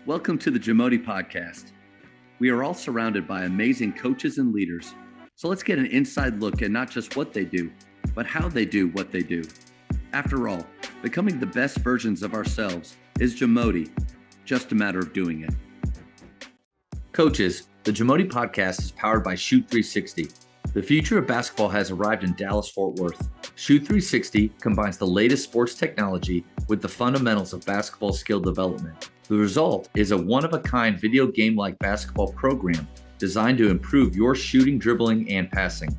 Welcome to the JAMODI podcast. We are all surrounded by amazing coaches and leaders. So let's get an inside look at not just what they do, but how they do what they do. After all, becoming the best versions of ourselves is JAMODI, just a matter of doing it. Coaches, the JAMODI podcast is powered by Shoot 360. The future of basketball has arrived in Dallas-Fort Worth. Shoot 360 combines the latest sports technology with the fundamentals of basketball skill development. The result is a one-of-a-kind video game-like basketball program designed to improve your shooting, dribbling, and passing.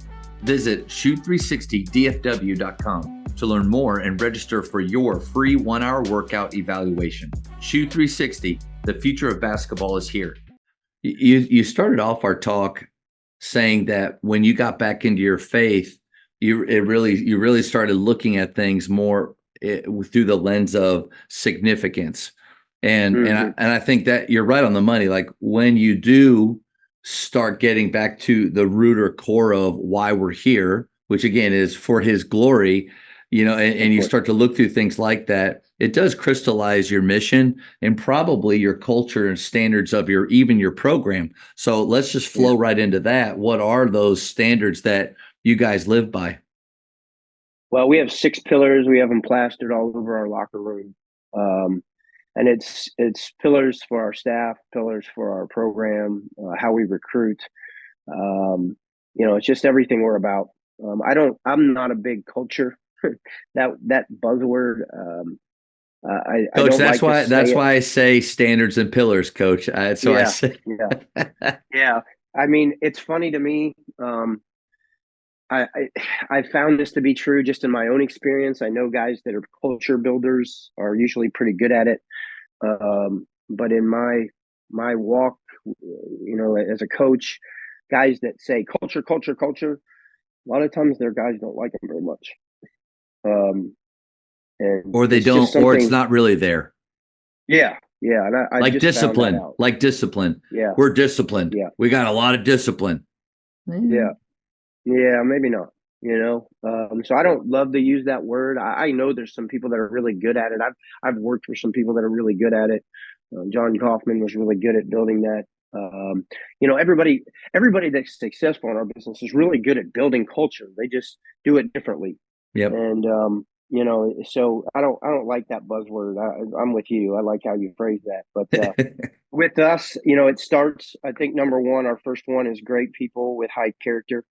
Visit shoot360dfw.com to learn more and register for your free 1-hour workout evaluation. Shoot 360, the future of basketball is here. You started off our talk saying that when you got back into your faith, you really started looking at things more through the lens of significance. And I think that you're right on the money. Like when you do start getting back to the root or core of why we're here, which again is for his glory, and you start to look through things like that, it does crystallize your mission and probably your culture and standards of your program. So let's just flow right into that. What are those standards that you guys live by? Well, we have 6 pillars. We have them plastered all over our locker room. And it's pillars for our staff, pillars for our program, how we recruit. It's just everything we're about. I'm not a big culture, that buzzword. Coach, I don't that's like why I say standards and pillars, Coach. I say. Yeah. I mean, it's funny to me. I found this to be true just in my own experience. I know guys that are culture builders are usually pretty good at it. But in my walk, as a coach, guys that say culture, a lot of times their guys don't like them very much. Or they don't, or it's not really there. Yeah. And I like just discipline, found that out. like discipline. Yeah. We're disciplined. Yeah. We got a lot of discipline. Yeah. Maybe not. So I don't love to use that word. I know there's some people that are really good at it. I've worked with some people that are really good at it. John Kaufman was really good at building that. Everybody that's successful in our business is really good at building culture. They just do it differently. Yep. And so I don't like that buzzword. I'm with you. I like how you phrase that. But with us, it starts. I think number one, our first one is great people with high character.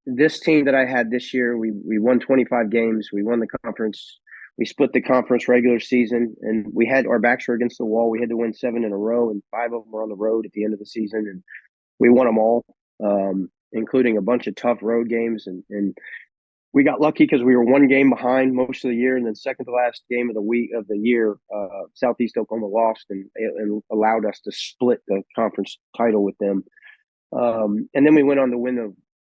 This team that I had this year, we won 25 games. We won the conference. We split the conference regular season, and we had our backs were against the wall. We had to win 7 in a row, and 5 of them were on the road at the end of the season, and we won them all, including a bunch of tough road games. And we got lucky because we were 1 game behind most of the year, and then second to last game of the year, Southeast Oklahoma lost and allowed us to split the conference title with them. And then we went on to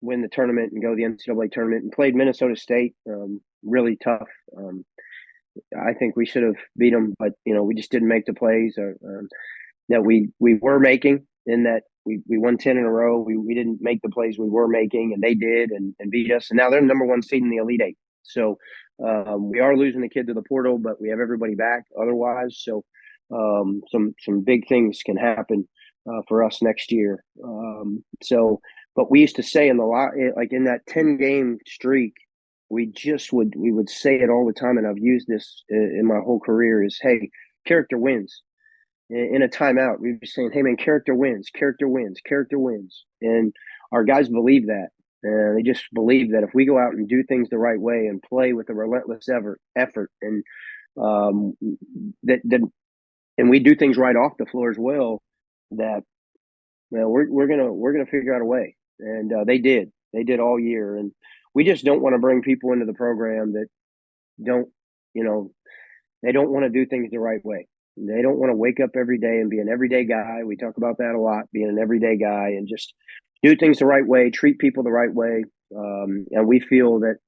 win the tournament and go to the NCAA tournament and played Minnesota State. Really tough. I think we should have beat them, but we just didn't make the plays that we were making. In that we won 10 in a row. We didn't make the plays we were making, and they did and beat us. And now they're number 1 seed in the Elite Eight. So we are losing the kid to the portal, but we have everybody back otherwise. So some big things can happen for us next year. But we used to say in that 10-game streak, we would say it all the time, and I've used this in my whole career, is, hey, character wins. In a timeout, we'd be saying, hey man, character wins. And our guys believe that. And they just believe that if we go out and do things the right way and play with a relentless effort and and we do things right off the floor as well, that we're gonna figure out a way. And they did all year. And we just don't want to bring people into the program that don't they don't want to do things the right way. They don't want to wake up every day and be an everyday guy. We talk about that a lot, being an everyday guy, and just do things the right way, treat people the right way. And we feel that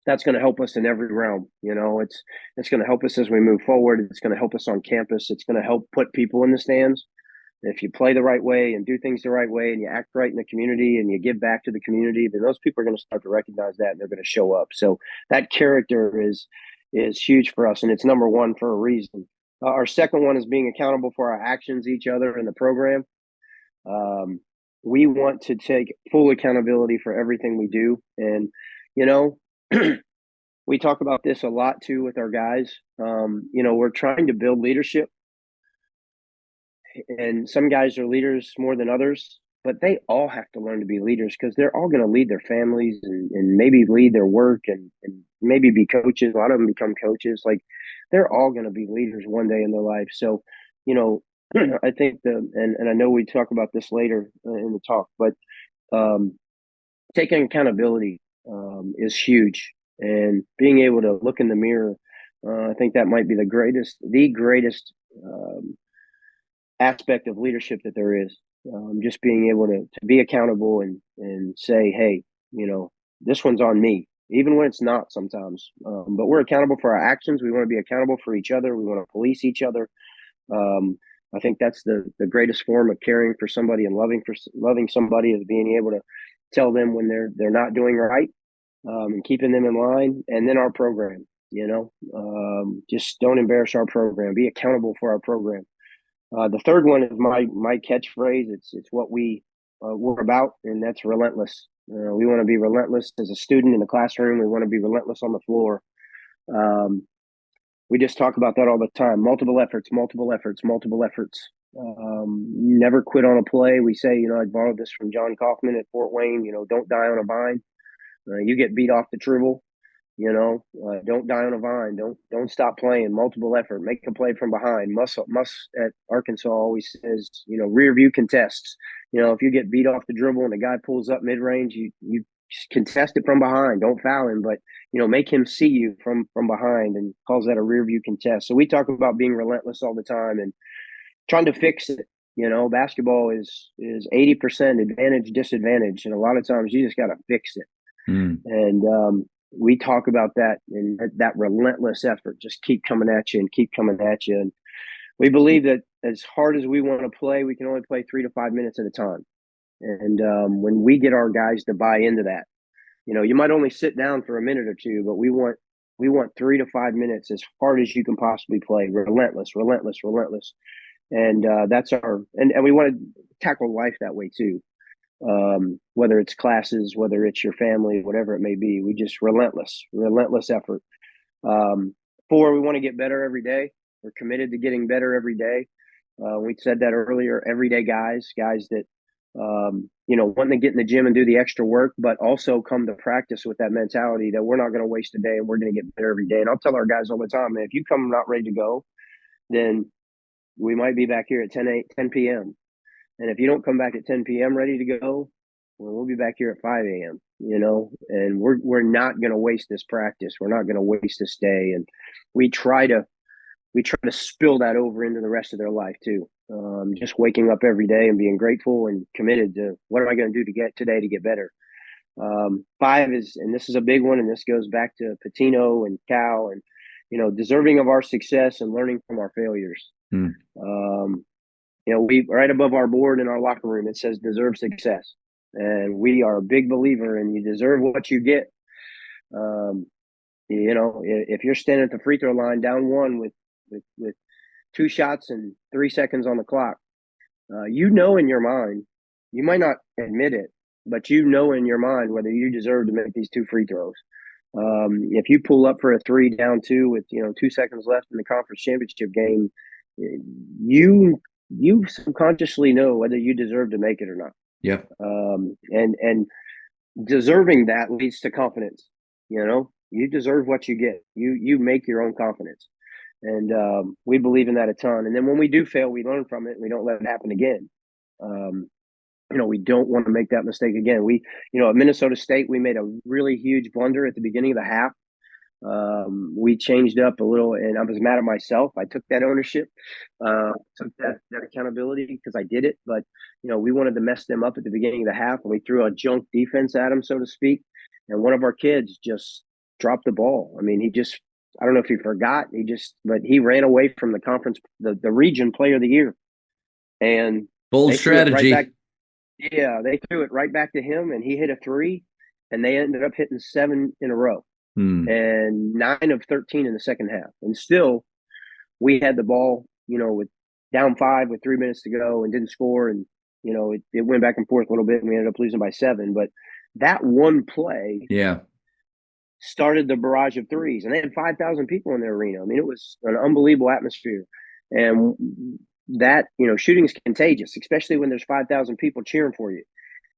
that's going to help us in every realm. It's going to help us as we move forward. It's going to help us on campus. It's going to help put people in the stands. If you play the right way and do things the right way and you act right in the community and you give back to the community, then those people are going to start to recognize that and they're going to show up. So that character is huge for us, and it's number 1 for a reason. Our second one is being accountable for our actions, each other, and the program. Um, we want to take full accountability for everything we do. And, you know, we talk about this a lot too with our guys. We're trying to build leadership, and some guys are leaders more than others, but they all have to learn to be leaders because they're all going to lead their families and maybe lead their work and maybe be coaches. A lot of them become coaches. Like they're all going to be leaders one day in their life. So, you know, I think and I know we talk about this later in the talk, but um, taking accountability is huge, and being able to look in the mirror. I think that might be the greatest aspect of leadership that there is. Just being able to be accountable and say, hey, this one's on me, even when it's not sometimes. But we're accountable for our actions. We want to be accountable for each other. We want to police each other. Um, I think that's the greatest form of caring for somebody and loving somebody is being able to tell them when they're not doing right, and keeping them in line. And then our program, just don't embarrass our program. Be accountable for our program. The third one is my catchphrase. It's what we're about, and that's relentless. We want to be relentless as a student in the classroom. We want to be relentless on the floor. Um, we just talk about that all the time. Multiple efforts, multiple efforts, multiple efforts. Never quit on a play. We say, I borrowed this from John Kaufman at Fort Wayne. Don't die on a vine. You get beat off the dribble. Don't die on a vine. Don't stop playing. Multiple effort. Make a play from behind. Must at Arkansas always says, rear view contests. If you get beat off the dribble and the guy pulls up mid range, you contest it from behind. Don't foul him, but make him see you from behind, and calls that a rear view contest. So we talk about being relentless all the time and trying to fix it. Basketball is 80% advantage, disadvantage, and a lot of times you just got to fix it. And we talk about that, and that relentless effort, just keep coming at you and keep coming at you. And we believe that as hard as we want to play, we can only play 3 to 5 minutes at a time. And when we get our guys to buy into that, you might only sit down for a minute or two, but we want 3 to 5 minutes as hard as you can possibly play, relentless, relentless, relentless. And that's and we want to tackle life that way too. Whether it's classes, whether it's your family, whatever it may be, we just relentless effort. 4, we want to get better every day. We're committed to getting better every day. We said that earlier, everyday guys that, want to get in the gym and do the extra work, but also come to practice with that mentality that we're not going to waste a day and we're going to get better every day. And I'll tell our guys all the time, man, if you come not ready to go, then we might be back here at 10 p.m. And if you don't come back at 10 p.m. ready to go, well, we'll be back here at 5 a.m., and we're not going to waste this practice. We're not going to waste this day. And we try to spill that over into the rest of their life too. Just waking up every day and being grateful and committed to what am I going to do to get today to get better. 5 is, and this is a big one, and this goes back to Patino and Cal, and, deserving of our success and learning from our failures. We right above our board in our locker room, it says deserve success. And we are a big believer in you deserve what you get. If you're standing at the free throw line down 1 with 2 shots and 3 seconds on the clock, in your mind, you might not admit it, but in your mind whether you deserve to make these 2 free throws. If you pull up for a 3 down 2 with 2 seconds left in the conference championship game, you subconsciously know whether you deserve to make it or not. Yep. And deserving that leads to confidence. You deserve what you get. You make your own confidence. And we believe in that a ton. And then when we do fail, we learn from it and we don't let it happen again. We don't want to make that mistake again. At Minnesota State, we made a really huge blunder at the beginning of the half. We changed up a little, and I was mad at myself. I took that ownership, took that accountability because I did it. But we wanted to mess them up at the beginning of the half, and we threw a junk defense at them, so to speak. And one of our kids just dropped the ball. I mean, I don't know if he forgot. But he ran away from the conference, the region player of the year, and bold strategy. They threw it right back to him, and he hit a 3, and they ended up hitting 7 in a row. And 9 of 13 in the second half. And still, we had the ball, with down 5 with 3 minutes to go and didn't score. And, it went back and forth a little bit and we ended up losing by 7. But that one play Yeah. started the barrage of threes, and they had 5,000 people in their arena. I mean, it was an unbelievable atmosphere. And that, shooting is contagious, especially when there's 5,000 people cheering for you.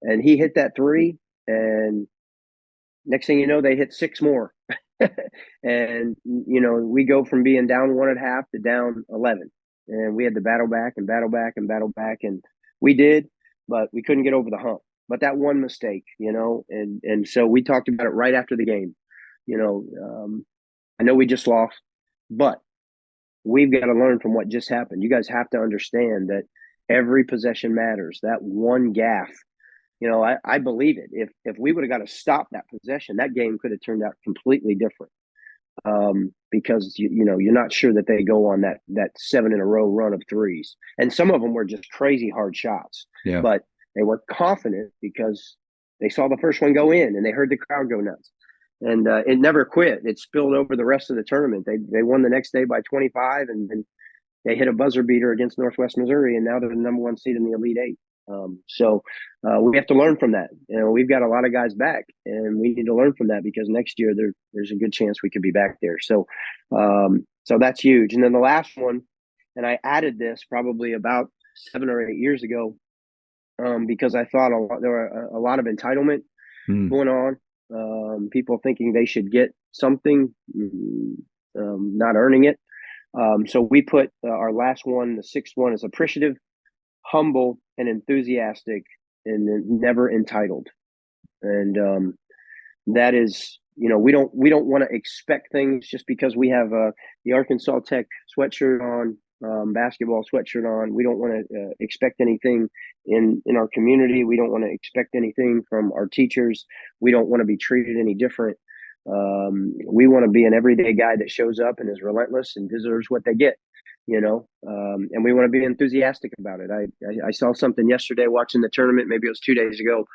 And he hit that three, and next thing you know, they hit 6 more. And, we go from being down 1 at half to down 11. And we had to battle back and battle back and battle back. And we did, but we couldn't get over the hump. But that one mistake, and so we talked about it right after the game. I know we just lost, but we've got to learn from what just happened. You guys have to understand that every possession matters. That one gaff, I believe it. If we would have got to stop that possession, that game could have turned out completely different. Because you're not sure that they go on that 7 in a row run of threes, and some of them were just crazy hard shots. Yeah. But they were confident because they saw the first one go in and they heard the crowd go nuts. And it never quit. It spilled over the rest of the tournament. They won the next day by 25, and then they hit a buzzer beater against Northwest Missouri, and now they're the number 1 seed in the Elite Eight. So we have to learn from that. We've got a lot of guys back, and we need to learn from that because next year there's a good chance we could be back there. So that's huge. And then the last one, and I added this probably about 7 or 8 years ago, because I thought there were a lot of entitlement going on. People thinking they should get something, not earning it. So we put our last one, the 6th one, is appreciative, humble, and enthusiastic, and never entitled. And that is, we don't want to expect things just because we have the Arkansas Tech sweatshirt on, basketball sweatshirt on. We don't want to expect anything in our community. We don't want to expect anything from our teachers. We don't want to be treated any different. We want to be an everyday guy that shows up and is relentless and deserves what they get, and we want to be enthusiastic about it. I saw something yesterday watching the tournament, maybe it was 2 days ago,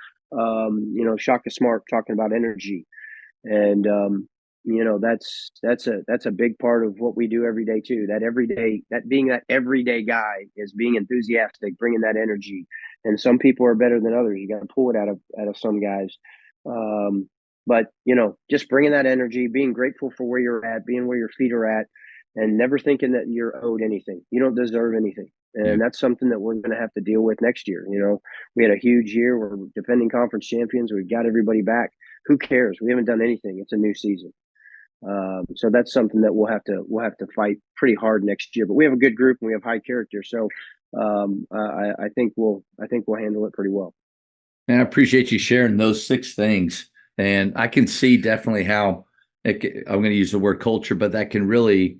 Shaka Smart talking about energy. And, that's a big part of what we do every day too. That being that everyday guy is being enthusiastic, bringing that energy. And some people are better than others. You got to pull it out of some guys. But just bringing that energy, being grateful for where you're at, being where your feet are at, and never thinking that you're owed anything. You don't deserve anything. And that's something that we're going to have to deal with next year. We had a huge year. We're defending conference champions. We've got everybody back. Who cares? We haven't done anything. It's a new season. So that's something that we'll have to fight pretty hard next year. But we have a good group and we have high character. So I think we'll handle it pretty well. And I appreciate you sharing those 6 things. And I can see definitely how I'm going to use the word culture, but that can really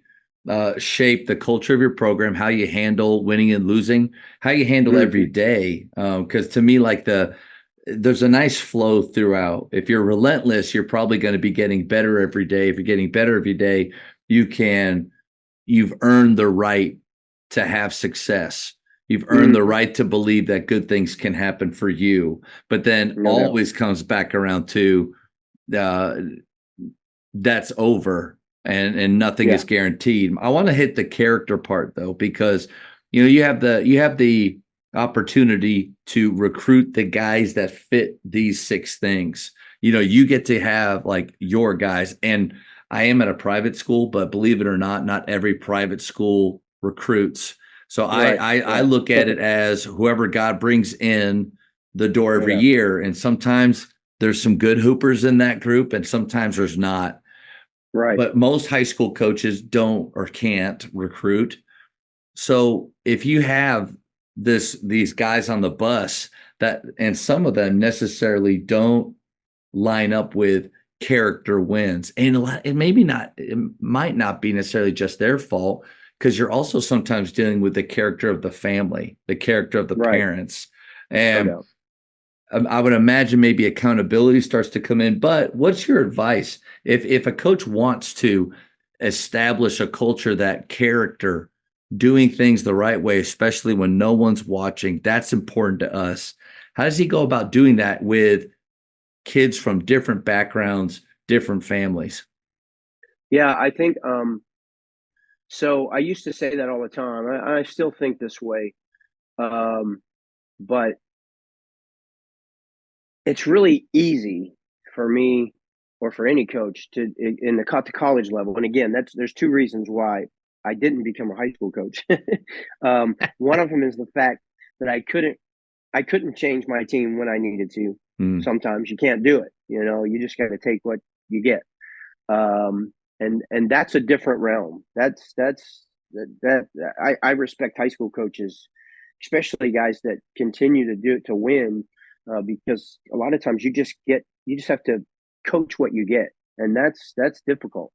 shape the culture of your program, how you handle winning and losing, how you handle every day. Because to me, there's a nice flow throughout. If you're relentless, you're probably going to be getting better every day. If you're getting better every day, you've earned the right to have success. You've earned the right to believe that good things can happen for you. But then always comes back around to that's over and nothing is guaranteed. I want to hit the character part though, because you have the opportunity to recruit the guys that fit these 6 things. You get to have your guys. And I am at a private school, but believe it or not every private school recruits. So I look at it as whoever God brings in the door every year. And sometimes there's some good hoopers in that group and sometimes there's not. Right. But most high school coaches don't or can't recruit. So if you have these guys on the bus and some of them necessarily don't line up with character wins, and it might not be necessarily just their fault, because you're also sometimes dealing with the character of the family, the character of the parents. And I would imagine maybe accountability starts to come in. But what's your advice if a coach wants to establish a culture, that character, doing things the right way, especially when no one's watching? That's important to us. How does he go about doing that with kids from different backgrounds, different families? Yeah, I think So I used to say that all the time. I still think this way, um, but it's really easy for me or for any coach to in the cut to college level. And again, there's two reasons why I didn't become a high school coach. One of them is the fact that I couldn't change my team when I needed to. Mm. Sometimes you can't do it. You just got to take what you get. And that's a different realm. I respect high school coaches, especially guys that continue to do it to win, because a lot of times you just have to coach what you get, and that's difficult.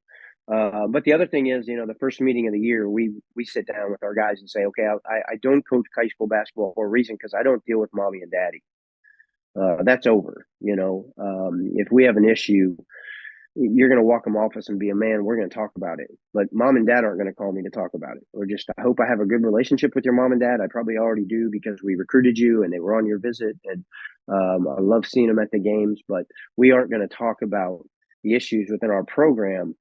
But the other thing is, the first meeting of the year, we sit down with our guys and say, okay, I don't coach high school basketball for a reason because I don't deal with mommy and daddy. That's over. If we have an issue, you're going to walk in my office and be a man. We're going to talk about it. But mom and dad aren't going to call me to talk about it. Or just, I hope I have a good relationship with your mom and dad. I probably already do because we recruited you and they were on your visit. And I love seeing them at the games. But we aren't going to talk about the issues within our program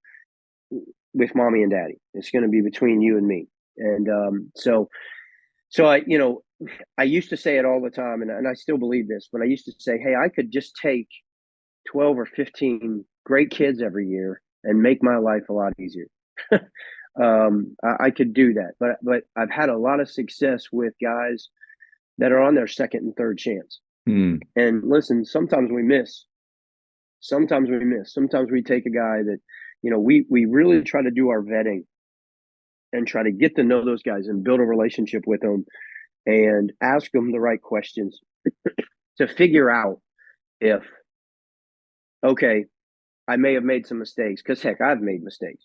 with mommy and daddy. It's going to be between you and me. And so I used to say it all the time, and I still believe this, but I used to say, hey, I could just take 12 or 15 great kids every year and make my life a lot easier. I could do that, but I've had a lot of success with guys that are on their second and third chance. Mm. And listen, sometimes we miss. Sometimes we miss. Sometimes we take a guy that, we really try to do our vetting and try to get to know those guys and build a relationship with them and ask them the right questions to figure out if, okay, I may have made some mistakes because heck, I've made mistakes.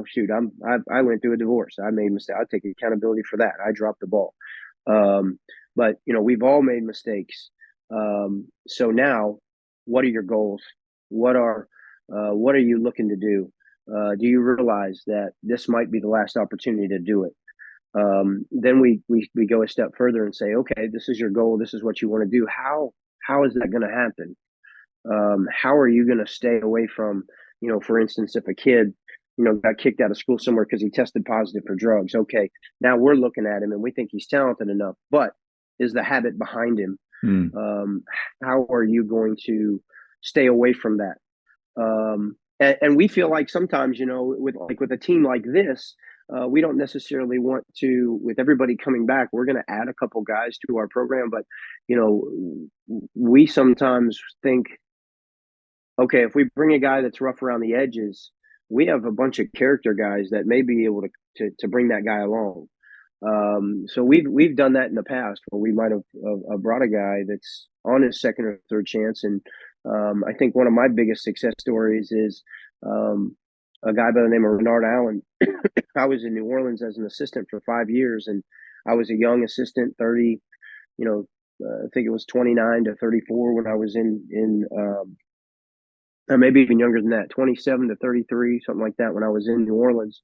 Shoot, I went through a divorce. I made mistakes. I take accountability for that. I dropped the ball. But we've all made mistakes. So now, what are your goals? What are you looking to do? Do you realize that this might be the last opportunity to do it? Then we go a step further and say, okay, this is your goal. This is what you want to do. How is that going to happen? How are you going to stay away from, for instance, if a kid, got kicked out of school somewhere because he tested positive for drugs? Okay, now we're looking at him and we think he's talented enough, but is the habit behind him? Mm. How are you going to stay away from that? And we feel like sometimes, with a team like this, we don't necessarily want to, with everybody coming back, we're going to add a couple guys to our program, but we sometimes think, okay, if we bring a guy that's rough around the edges, we have a bunch of character guys that may be able to bring that guy along. So we've done that in the past where we might have brought a guy that's on his second or third chance. And I think one of my biggest success stories is a guy by the name of Renard Allen. I was in New Orleans as an assistant for 5 years, and I was a young assistant, 30, I think it was 29 to 34 when I was or maybe even younger than that, 27 to 33, something like that, when I was in New Orleans.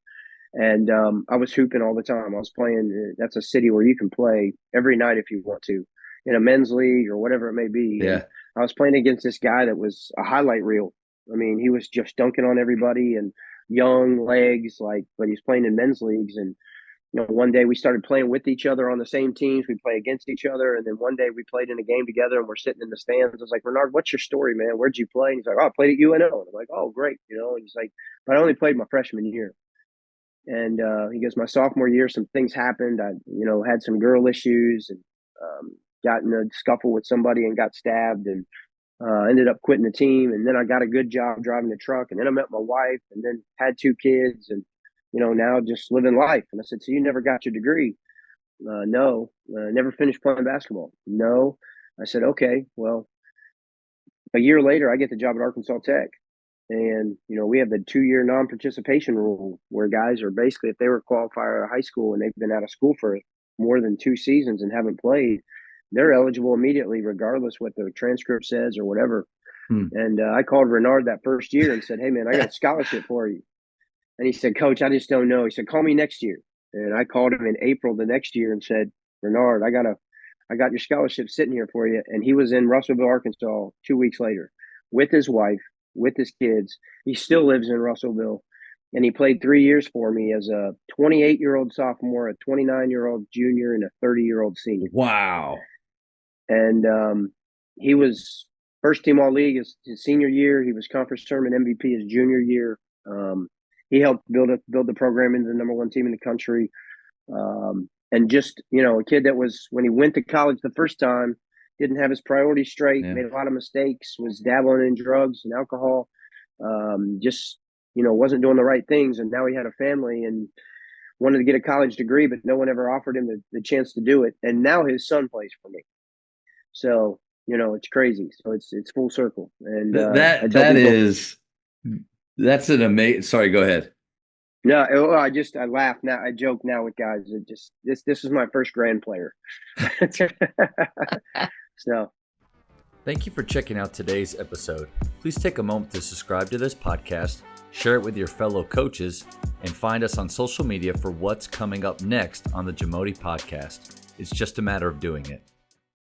And I was hooping all the time. I was playing. That's a city where you can play every night if you want to, in a men's league or whatever it may be. Yeah. And I was playing against this guy that was a highlight reel. I mean, he was just dunking on everybody and young legs, but he's playing in men's leagues. And one day we started playing with each other on the same teams. We play against each other. And then one day we played in a game together and we're sitting in the stands. I was like, Renard, what's your story, man? Where'd you play? And he's like, oh, I played at UNO. And I'm like, oh, great. And he's like, but I only played my freshman year. And he goes, my sophomore year, some things happened. I, had some girl issues and got in a scuffle with somebody and got stabbed and ended up quitting the team. And then I got a good job driving the truck. And then I met my wife and then had 2 kids and, now just living life. And I said, so you never got your degree? No. Never finished playing basketball? No. I said, okay, well, a year later, I get the job at Arkansas Tech. And, we have the 2-year non-participation rule where guys are basically, if they were qualified out of high school and they've been out of school for more than 2 seasons and haven't played, they're eligible immediately, regardless what the transcript says or whatever. And I called Renard that first year and said, hey, man, I got a scholarship for you. And he said, Coach, I just don't know. He said, call me next year. And I called him in April the next year and said, Renard, I got your scholarship sitting here for you. And he was in Russellville, Arkansas 2 weeks later with his wife, with his kids. He still lives in Russellville. and he played 3 years for me as a 28-year-old sophomore, a 29-year-old junior, and a 30-year-old senior. Wow. And he was first team all league his senior year. He was conference tournament MVP his junior year. He helped build the program into the number one team in the country. And just, a kid that was, when he went to college the first time, didn't have his priorities straight, made a lot of mistakes, was dabbling in drugs and alcohol, just, wasn't doing the right things. And now he had a family and wanted to get a college degree, but no one ever offered him the chance to do it. And now his son plays for me. So, it's crazy. So it's full circle. And that's an amazing, sorry, go ahead. No, I laugh now. I joke now with guys. This is my first grand player. So, thank you for checking out today's episode. Please take a moment to subscribe to this podcast, share it with your fellow coaches, and find us on social media for what's coming up next on the JAMODI podcast. It's just a matter of doing it.